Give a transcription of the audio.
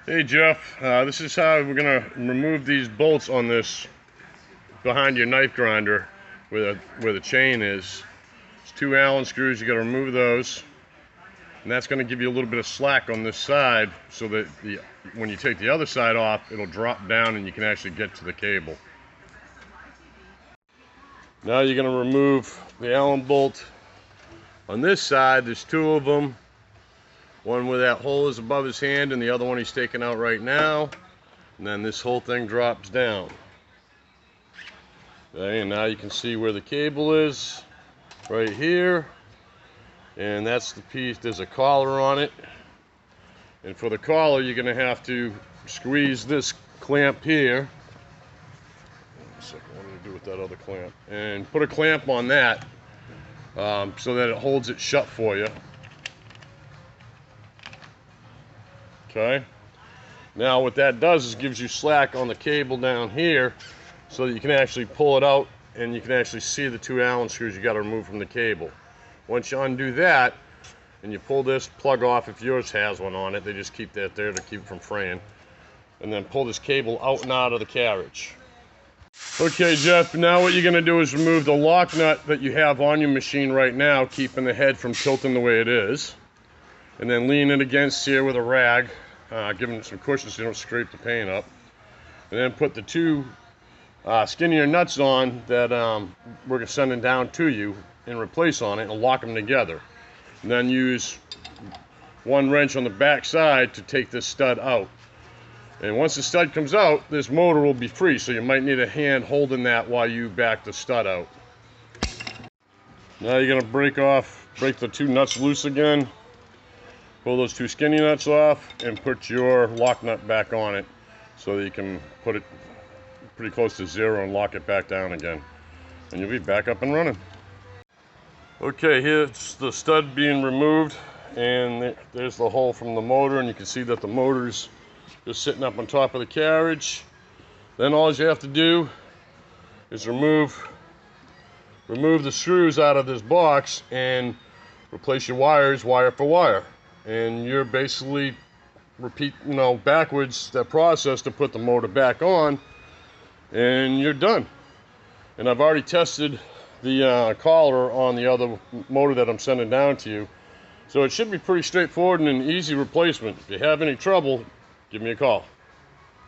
Hey Jeff, this is how we're going to remove these bolts on this behind your knife grinder where the chain is. It's 2 Allen screws. You got to remove those, and that's going to give you a little bit of slack on this side so that when you take the other side off, it'll drop down and you can actually get to the cable. Now you're going to remove the Allen bolt on this side. There's 2 of them. One where that hole is above his hand and the other one he's taking out right now. And then this whole thing drops down. Okay, and now you can see where the cable is, right here. And that's the piece, there's a collar on it. And for the collar, you're gonna have to squeeze this clamp here. One second, what do you do with that other clamp? And put a clamp on that so that it holds it shut for you. Okay, now what that does is gives you slack on the cable down here so that you can actually pull it out and you can actually see the 2 Allen screws you got to remove from the cable. Once you undo that and you pull this plug off, if yours has one on it, they just keep that there to keep it from fraying, and then pull this cable out and out of the carriage. Okay Jeff, now what you're going to do is remove the lock nut that you have on your machine right now, keeping the head from tilting the way it is, and then lean it against here with a rag, giving it some cushion so you don't scrape the paint up. And then put the 2 skinnier nuts on that we're sending down to you and replace on it and lock them together. And then use 1 wrench on the back side to take this stud out. And once the stud comes out, this motor will be free, so you might need a hand holding that while you back the stud out. Now you're going to break the 2 nuts loose again. Pull those 2 skinny nuts off and put your lock nut back on it so that you can put it pretty close to 0 and lock it back down again. And you'll be back up and running. Okay, here's the stud being removed, and there's the hole from the motor, and you can see that the motor's just sitting up on top of the carriage. Then all you have to do is remove the screws out of this box and replace your wires wire for wire. And you're basically backwards that process to put the motor back on, and you're done. And I've already tested the collar on the other motor that I'm sending down to you, so it should be pretty straightforward and an easy replacement. If you have any trouble, give me a call.